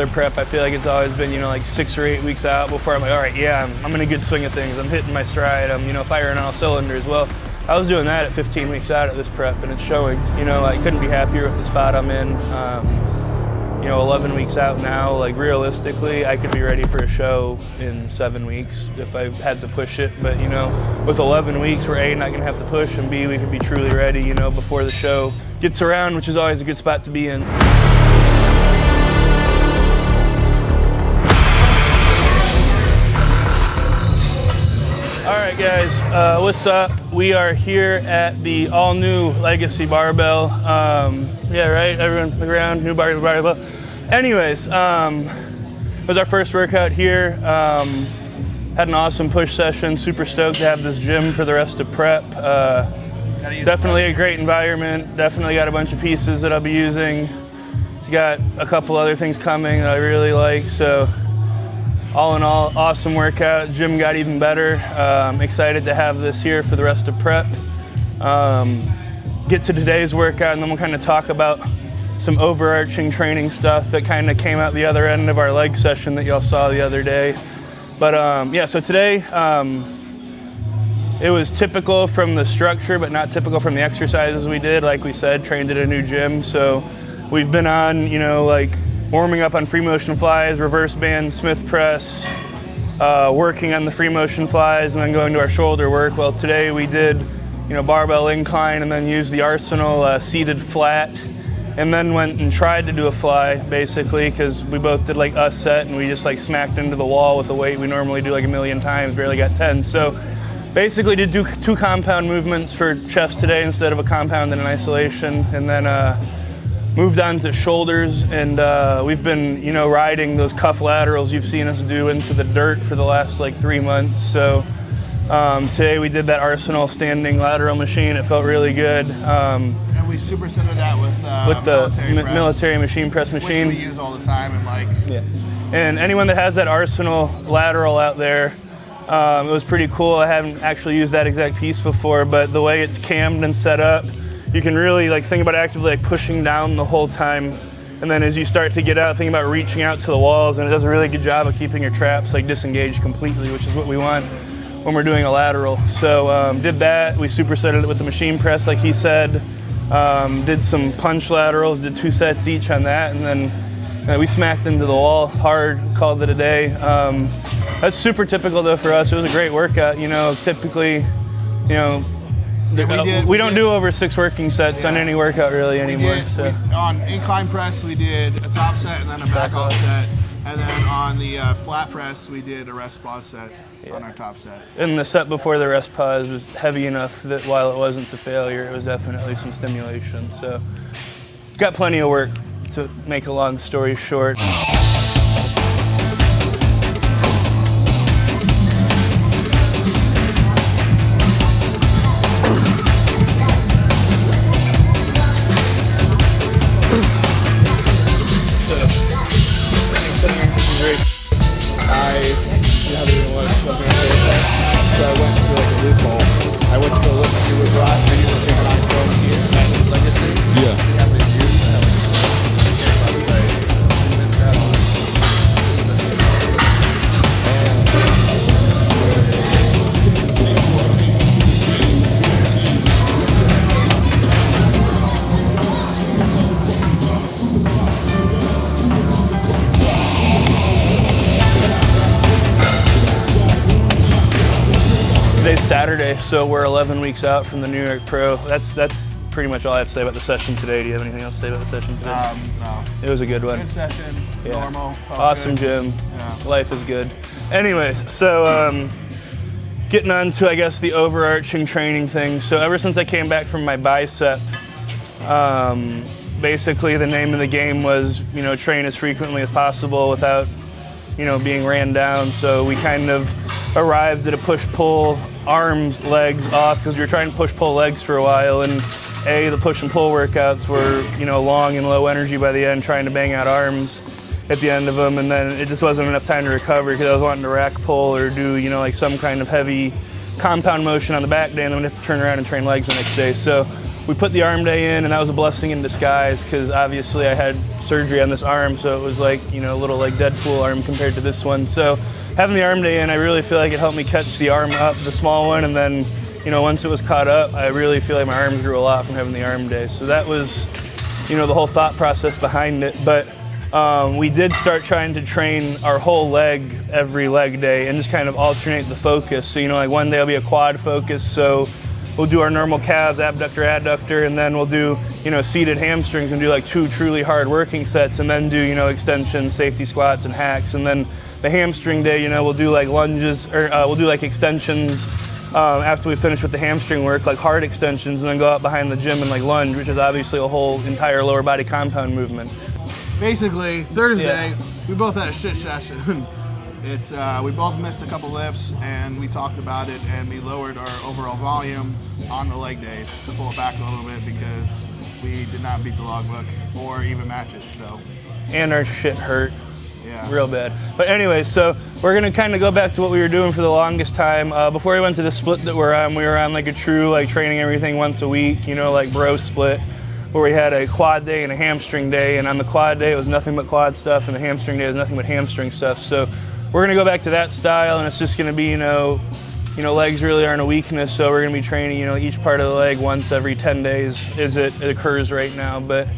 other prep, I feel like it's always been, you know, like 6 or 8 weeks out before I'm like, all right, yeah, I'm in a good swing of things. I'm hitting my stride. I'm, you know, firing on all cylinders. Well, I was doing that at 15 weeks out at this prep, and it's showing. You know, I couldn't be happier with the spot I'm in. You know, 11 weeks out now, like realistically, I could be ready for a show in 7 weeks if I had to push it. But, you know, with 11 weeks, we're A, not going to have to push, and B, we could be truly ready, you know, before the show gets around, which is always a good spot to be in. All right, guys, what's up? We are here at the all-new Legacy Barbell. Yeah, right, everyone look around, new barbell. Anyways, it was our first workout here. Had an awesome push session, super stoked to have this gym for the rest of prep. Definitely a great environment, definitely got a bunch of pieces that I'll be using. It's got a couple other things coming that I really like, so all in all, awesome workout. Gym got even better. Excited to have this here for the rest of prep. Get to today's workout, and then we'll kind of talk about some overarching training stuff that kind of came out the other end of our leg session that y'all saw the other day. But yeah, so today it was typical from the structure, but not typical from the exercises we did. Like we said, trained at a new gym, so we've been on, you know, like warming up on free motion flies, reverse band, Smith press, working on the free motion flies, and then going to our shoulder work. Well, today we did, you know, barbell incline, and then used the Arsenal seated flat, and then went and tried to do a fly, basically, because we both did like a set, and we just like smacked into the wall with the weight we normally do like a million times, barely got 10. So basically did two compound movements for chest today instead of a compound and an isolation, and then moved on to shoulders, and we've been, you know, riding those cuff laterals you've seen us do into the dirt for the last like 3 months. So today we did that Arsenal standing lateral machine. It felt really good. And we supersetted that with the military machine press machine, which we use all the time. And like, yeah. And anyone that has that Arsenal lateral out there, it was pretty cool. I haven't actually used that exact piece before, but the way it's cammed and set up, you can really like think about actively like pushing down the whole time, and then as you start to get out, think about reaching out to the walls, and it does a really good job of keeping your traps like disengaged completely, which is what we want when we're doing a lateral. So did that. We supersetted it with the machine press, like he said. Did some punch laterals, did 2 sets each on that, and then we smacked into the wall hard, called it a day. That's super typical though for us. It was a great workout. You know, typically, you know, we don't do over 6 working sets on any workout really anymore. On incline press, we did a top set and then a back off set. And then on the flat press, we did a rest pause set on our top set. And the set before the rest pause was heavy enough that while it wasn't a failure, it was definitely some stimulation. So got plenty of work, to make a long story short. Today's Saturday, so we're 11 weeks out from the NewYork Pro. That's pretty much all I have to say about the session today. Do you have anything else to say about the session today? No. It was a good one. Good session, normal. Awesome gym. Yeah. Life is good. Anyways, so getting on to, I guess, the overarching training thing. So ever since I came back from my bicep, basically the name of the game was, you know, train as frequently as possible without, you know, being ran down. So we kind of arrived at a push-pull, arms, legs off, because we were trying to push-pull legs for a while, and the push and pull workouts were, you know, long and low energy by the end, trying to bang out arms at the end of them, and then it just wasn't enough time to recover because I was wanting to rack pull or do, you know, like some kind of heavy compound motion on the back day, and then we'd have to turn around and train legs the next day. So we put the arm day in, and that was a blessing in disguise because obviously I had surgery on this arm, so it was like, you know, a little like Deadpool arm compared to this one. So having the arm day in, I really feel like it helped me catch the arm up, the small one, and then, you know, once it was caught up, I really feel like my arms grew a lot from having the arm day. So that was, you know, the whole thought process behind it. But we did start trying to train our whole leg every leg day and just kind of alternate the focus. So, you know, like one day will be a quad focus, so we'll do our normal calves, abductor, adductor, and then we'll do, you know, seated hamstrings and do like 2 truly hard working sets, and then do, you know, extensions, safety squats, and hacks. And then the hamstring day, you know, we'll do like lunges, or we'll do like extensions after we finish with the hamstring work, like hard extensions, and then go out behind the gym and like lunge, which is obviously a whole entire lower body compound movement. Basically, Thursday, we both had a shit session. It's we both missed a couple lifts, and we talked about it, and we lowered our overall volume on the leg days to pull it back a little bit because we did not beat the logbook or even match it. So, and our shit hurt. Yeah. Real bad. But anyway, so we're gonna kind of go back to what we were doing for the longest time. Before we went to the split that we're on, we were on like a true like training everything once a week, you know, like bro split, where we had a quad day and a hamstring day, and on the quad day it was nothing but quad stuff, and the hamstring day was nothing but hamstring stuff. So we're gonna go back to that style, and it's just gonna be, you know, legs really aren't a weakness, so we're gonna be training, you know, each part of the leg once every 10 days as it occurs right now. But,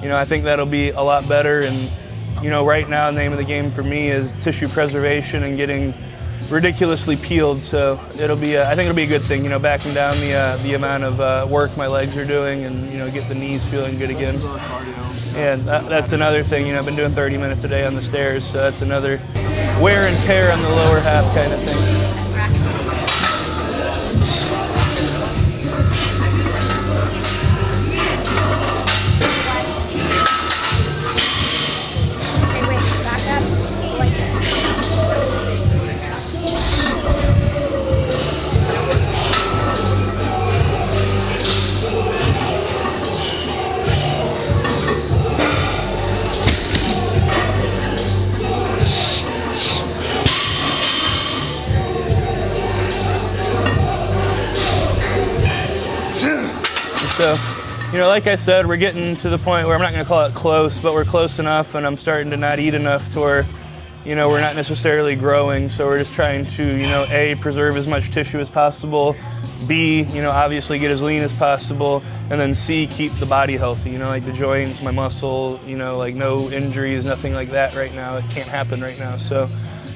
you know, I think that'll be a lot better. And, you know, right now the name of the game for me is tissue preservation and getting ridiculously peeled. So it'll be, I think it'll be a good thing, you know, backing down the amount of work my legs are doing, and, you know, get the knees feeling good again. And that's another thing, you know, I've been doing 30 minutes a day on the stairs, so that's another wear and tear on the lower half kind of thing. So, you know, like I said, we're getting to the point where I'm not going to call it close, but we're close enough, and I'm starting to not eat enough to where, you know, we're not necessarily growing. So we're just trying to, you know, A, preserve as much tissue as possible, B, you know, obviously get as lean as possible, and then C, keep the body healthy, you know, like the joints, my muscle, you know, like no injuries, nothing like that right now. It can't happen right now. So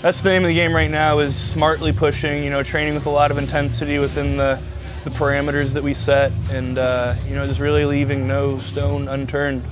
that's the name of the game right now, is smartly pushing, you know, training with a lot of intensity within the parameters that we set, and you know, just really leaving no stone unturned.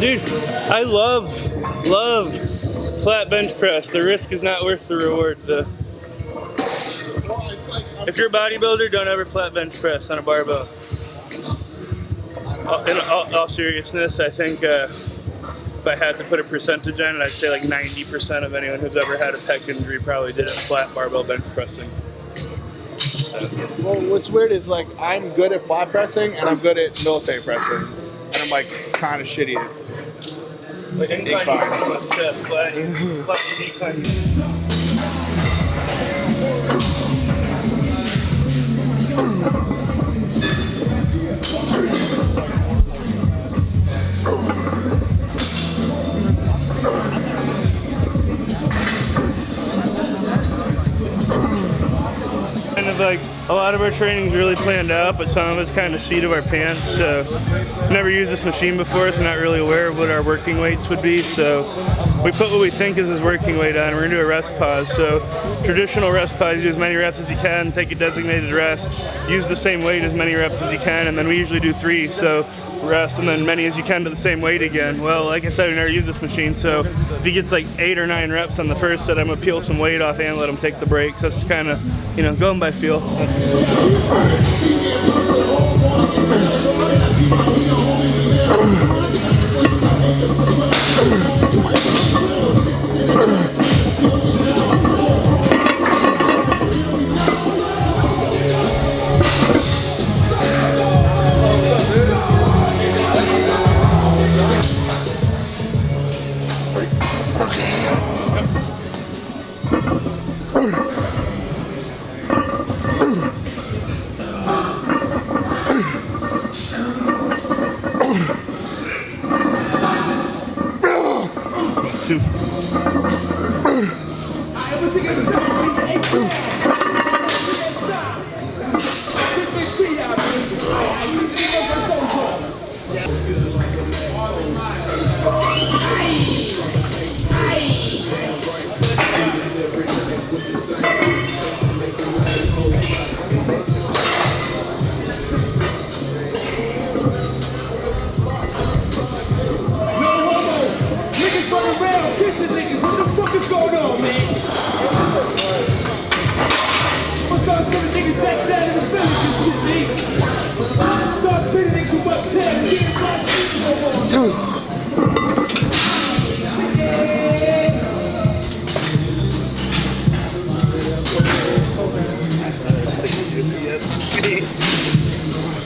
Dude, I love flat bench press. The risk is not worth the reward. If you're a bodybuilder, don't ever flat bench press on a barbell. In all seriousness, I think if I had to put a percentage on it, I'd say like 90% of anyone who's ever had a pec injury probably did it flat barbell bench pressing. Well, what's weird is like I'm good at flat pressing and I'm good at military pressing, and I'm like kind of shitty at Like incline, chest, flat decline. like a lot of our training is really planned out, but some of it's kind of seat of our pants. So never used this machine before, so not really aware of what our working weights would be. So we put what we think is his working weight on. We're gonna do a rest pause. So traditional rest pause, you do as many reps as you can, take a designated rest, use the same weight as many reps as you can, and then we usually do 3. So rest and then many as you can to the same weight again. Well, like I said, we never use this machine, so if he gets like 8 or 9 reps on the first set, I'm gonna peel some weight off and let him take the breaks. That's just kind of, you know, going by feel.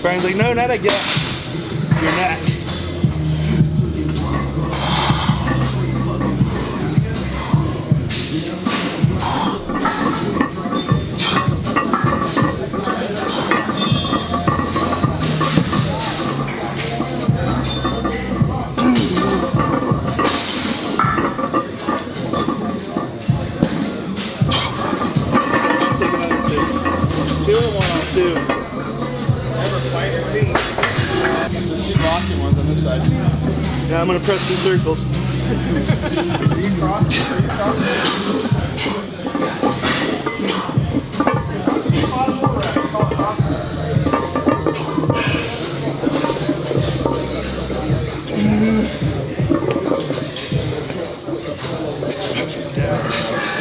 Brian's like, no, not again. You're not. Now I'm going to press some circles. Are you crossing?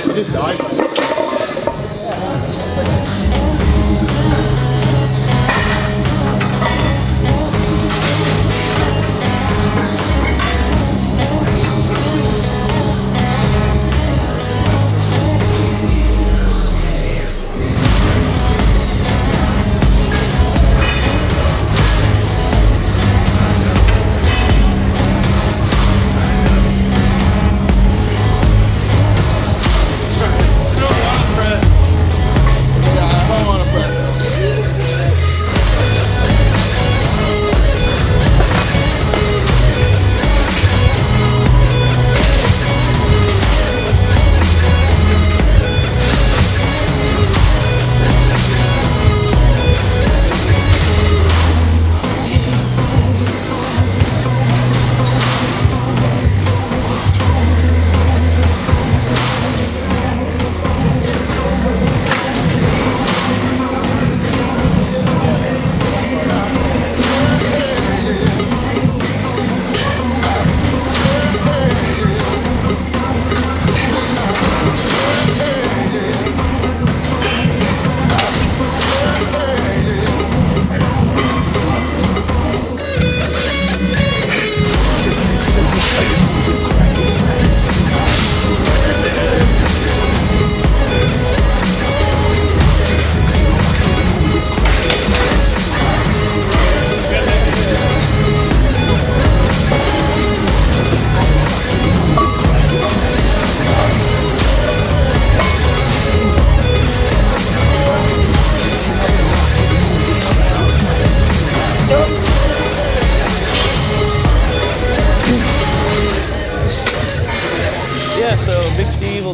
You just died.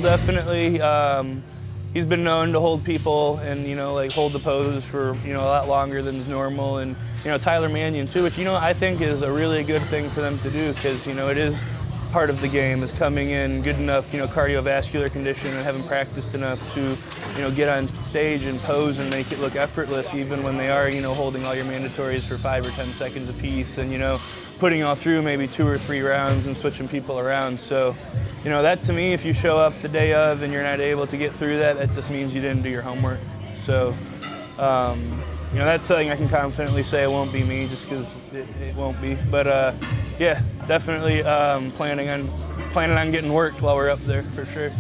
Definitely he's been known to hold people and, you know, like hold the pose for, you know, a lot longer than is normal. And, you know, Tyler Mannion too, which, you know, I think is a really good thing for them to do, because, you know, it is part of the game, is coming in good enough, you know, cardiovascular condition and having practiced enough to, you know, get on stage and pose and make it look effortless, even when they are, you know, holding all your mandatories for 5 or 10 seconds a piece, and, you know, putting all through maybe 2 or 3 rounds and switching people around. So, you know, that to me, if you show up the day of and you're not able to get through that, that just means you didn't do your homework. So, you know, that's something I can confidently say it won't be me, just because it won't be. But yeah, definitely planning on getting worked while we're up there for sure.